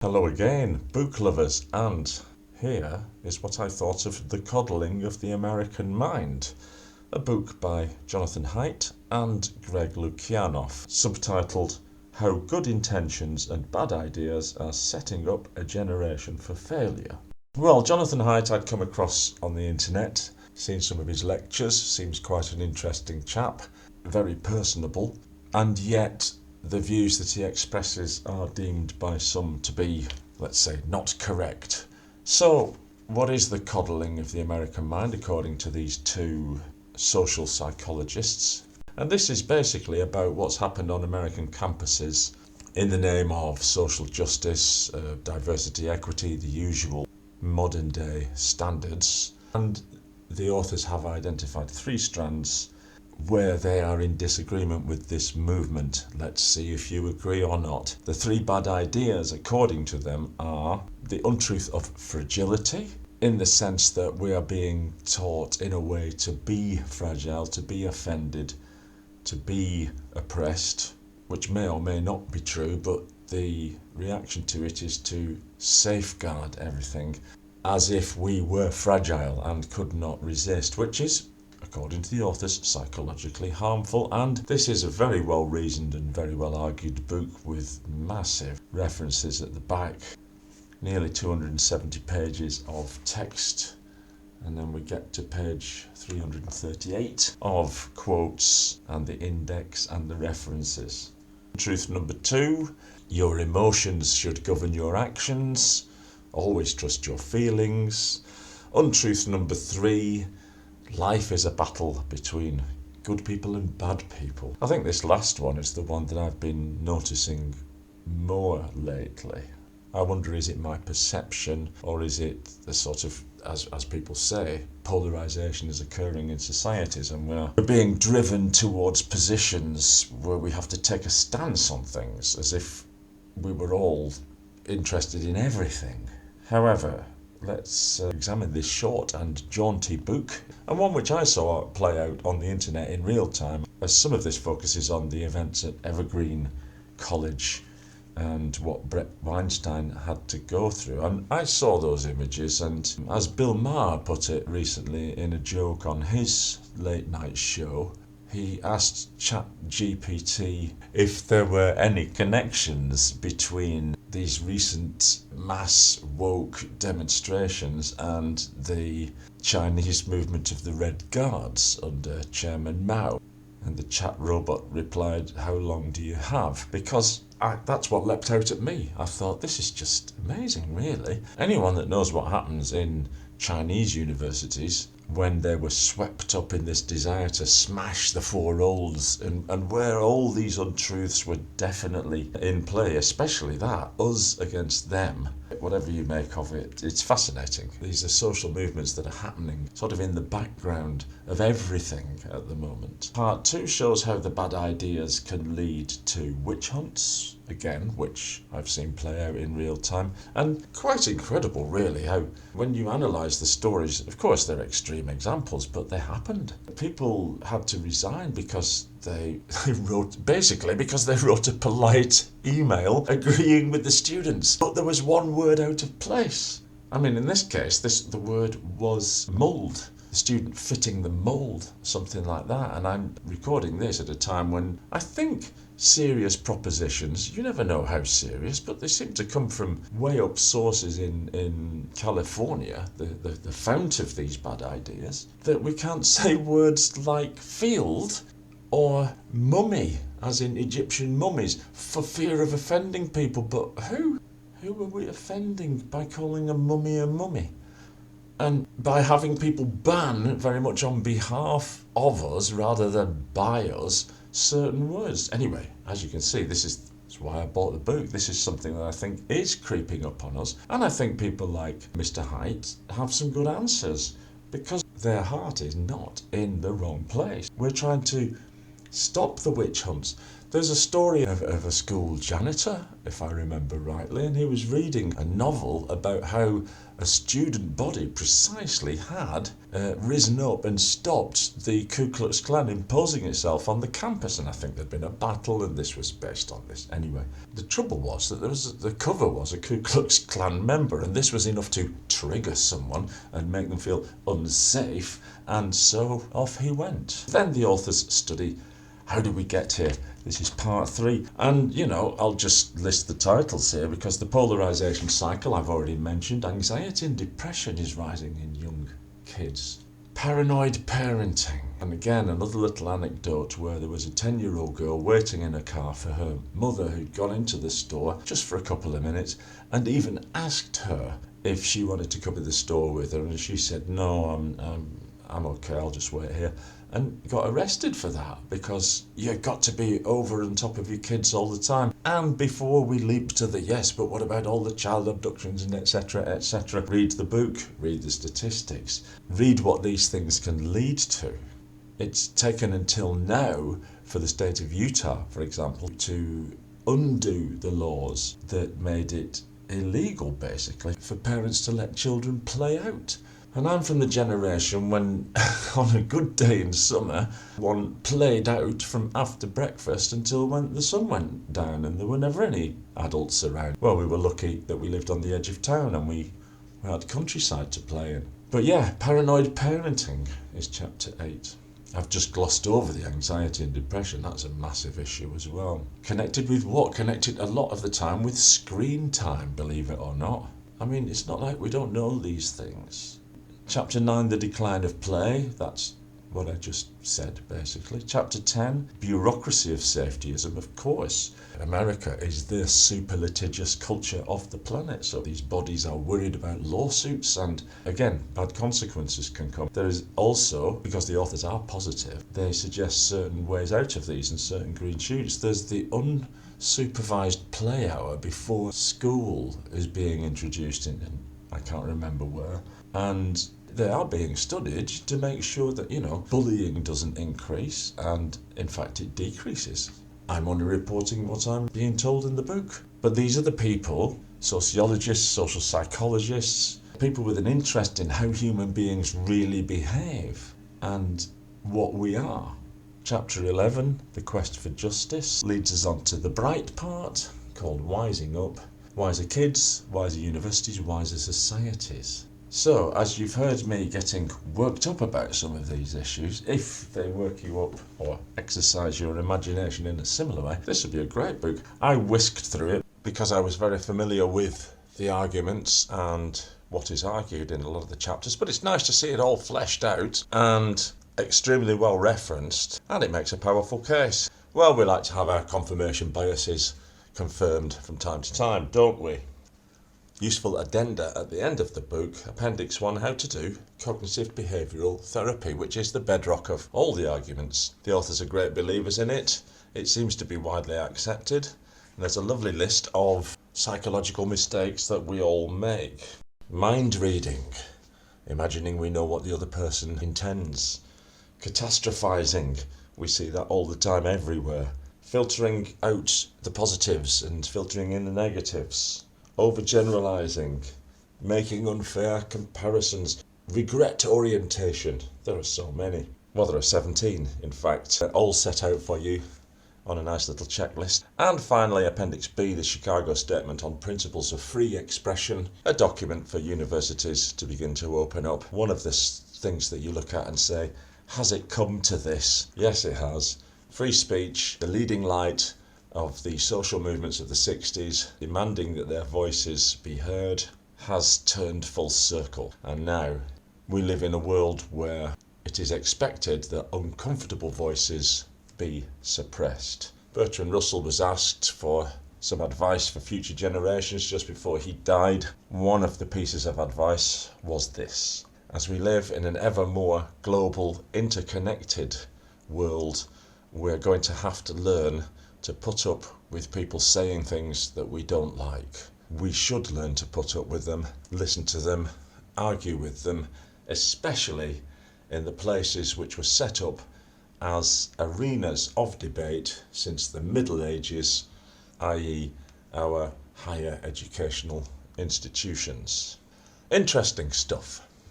Hello again, book lovers, and here is what I thought of The Coddling of the American Mind, a book by Jonathan Haidt and Greg Lukianoff, subtitled How Good Intentions and Bad Ideas Are Setting Up a Generation for Failure. Well, Jonathan Haidt I'd come across on the internet, seen some of his lectures, seems quite an interesting chap, very personable, and yet the views that he expresses are deemed by some to be, let's say, not correct. So, what is the coddling of the American mind according to these two social psychologists? And this is basically about what's happened on American campuses in the name of social justice, diversity, equity, the usual modern day standards. And the authors have identified three strands where they are in disagreement with this movement. Let's see if you agree or not. The three bad ideas, according to them, are the untruth of fragility, in the sense that we are being taught in a way to be fragile, to be offended, to be oppressed, which may or may not be true, but the reaction to it is to safeguard everything as if we were fragile and could not resist, which is, according to the authors, psychologically harmful. And this is a very well reasoned and very well argued book with massive references at the back, nearly 270 pages of text, and then we get to page 338 of quotes and the index and the references. Truth number 2, your emotions should govern your actions. Always trust your feelings. Untruth number 3, life is a battle between good people and bad people. I think this last one is the one that I've been noticing more lately. I wonder, is it my perception, or is it the sort of, as people say, polarisation is occurring in societies and we're being driven towards positions where we have to take a stance on things as if we were all interested in everything. However, let's examine this short and jaunty book, and one which I saw play out on the internet in real time, as some of this focuses on the events at Evergreen College and what Brett Weinstein had to go through. And I saw those images, and as Bill Maher put it recently in a joke on his late night show, he asked ChatGPT if there were any connections between these recent mass woke demonstrations and the Chinese movement of the Red Guards under Chairman Mao. And the chat robot replied, "How long do you have?" Because that's what leapt out at me. I thought, this is just amazing, really. Anyone that knows what happens in Chinese universities when they were swept up in this desire to smash the four olds, and where all these untruths were definitely in play, especially that, us against them, whatever you make of it, it's fascinating. These are social movements that are happening sort of in the background of everything at the moment. Part 2 shows how the bad ideas can lead to witch hunts, again, which I've seen play out in real time, and quite incredible really how, when you analyse the stories, of course they're extreme examples, but they happened. People had to resign because they wrote a polite email agreeing with the students, but there was one word out of place. I mean, in this case, the word was mould. The student fitting the mould, something like that. And I'm recording this at a time when I think serious propositions, you never know how serious, but they seem to come from way up sources in California, the fount of these bad ideas, that we can't say words like field or mummy, as in Egyptian mummies, for fear of offending people. But who are we offending by calling a mummy? And by having people ban, very much on behalf of us rather than by us, certain words. Anyway, as you can see, that's why I bought the book. This is something that I think is creeping up on us. And I think people like Mr. Haidt have some good answers, because their heart is not in the wrong place. We're trying to stop the witch hunts. There's a story of a school janitor, if I remember rightly, and he was reading a novel about how a student body precisely had risen up and stopped the Ku Klux Klan imposing itself on the campus, and I think there'd been a battle and this was based on this. Anyway, the trouble was that the cover was a Ku Klux Klan member, and this was enough to trigger someone and make them feel unsafe, and so off he went. Then the authors study, how did we get here? This is part 3. And, I'll just list the titles here because the polarisation cycle I've already mentioned. Anxiety and depression is rising in young kids. Paranoid parenting. And again, another little anecdote where there was a 10-year-old girl waiting in a car for her mother who'd gone into the store just for a couple of minutes and even asked her if she wanted to come to the store with her. And she said, no, I'm okay, I'll just wait here. And got arrested for that because you've got to be over on top of your kids all the time. And before we leap to the yes, but what about all the child abductions and etc., etc., read the book, read the statistics, read what these things can lead to. It's taken until now for the state of Utah, for example, to undo the laws that made it illegal, basically, for parents to let children play out. And I'm from the generation when, on a good day in summer, one played out from after breakfast until when the sun went down and there were never any adults around. Well, we were lucky that we lived on the edge of town and we had countryside to play in. But yeah, paranoid parenting is chapter 8. I've just glossed over the anxiety and depression. That's a massive issue as well. Connected with what? Connected a lot of the time with screen time, believe it or not. I mean, it's not like we don't know these things. Chapter 9, the decline of play. That's what I just said, basically. Chapter 10, bureaucracy of safetyism, of course. America is the super litigious culture of the planet, so these bodies are worried about lawsuits and, again, bad consequences can come. There is also, because the authors are positive, they suggest certain ways out of these and certain green shoots. There's the unsupervised play hour before school is being introduced in I can't remember where. And they are being studied to make sure that, bullying doesn't increase and, in fact, it decreases. I'm only reporting what I'm being told in the book. But these are the people, sociologists, social psychologists, people with an interest in how human beings really behave and what we are. Chapter 11, the quest for justice, leads us on to the bright part called Wising Up. Wiser kids, wiser universities, wiser societies. So, as you've heard me getting worked up about some of these issues, if they work you up or exercise your imagination in a similar way, this would be a great book. I whisked through it because I was very familiar with the arguments and what is argued in a lot of the chapters, but it's nice to see it all fleshed out and extremely well referenced, and it makes a powerful case. Well, we like to have our confirmation biases confirmed from time to time, don't we? Useful addenda at the end of the book, Appendix 1, How to Do Cognitive Behavioural Therapy, which is the bedrock of all the arguments. The authors are great believers in it. It seems to be widely accepted. And there's a lovely list of psychological mistakes that we all make. Mind reading, imagining we know what the other person intends. Catastrophising, we see that all the time everywhere. Filtering out the positives and filtering in the negatives. Overgeneralizing, making unfair comparisons, regret orientation. There are so many. Well, there are 17, in fact, all set out for you on a nice little checklist. And finally, Appendix B, the Chicago Statement on Principles of Free Expression, a document for universities to begin to open up. One of the things that you look at and say, has it come to this? Yes, it has. Free speech, the leading light of the social movements of the 60s, demanding that their voices be heard, has turned full circle. And now we live in a world where it is expected that uncomfortable voices be suppressed. Bertrand Russell was asked for some advice for future generations just before he died. One of the pieces of advice was this: as we live in an ever more global, interconnected world, we're going to have to learn to put up with people saying things that we don't like. We should learn to put up with them, listen to them, argue with them, especially in the places which were set up as arenas of debate since the Middle Ages, i.e. our higher educational institutions. Interesting stuff.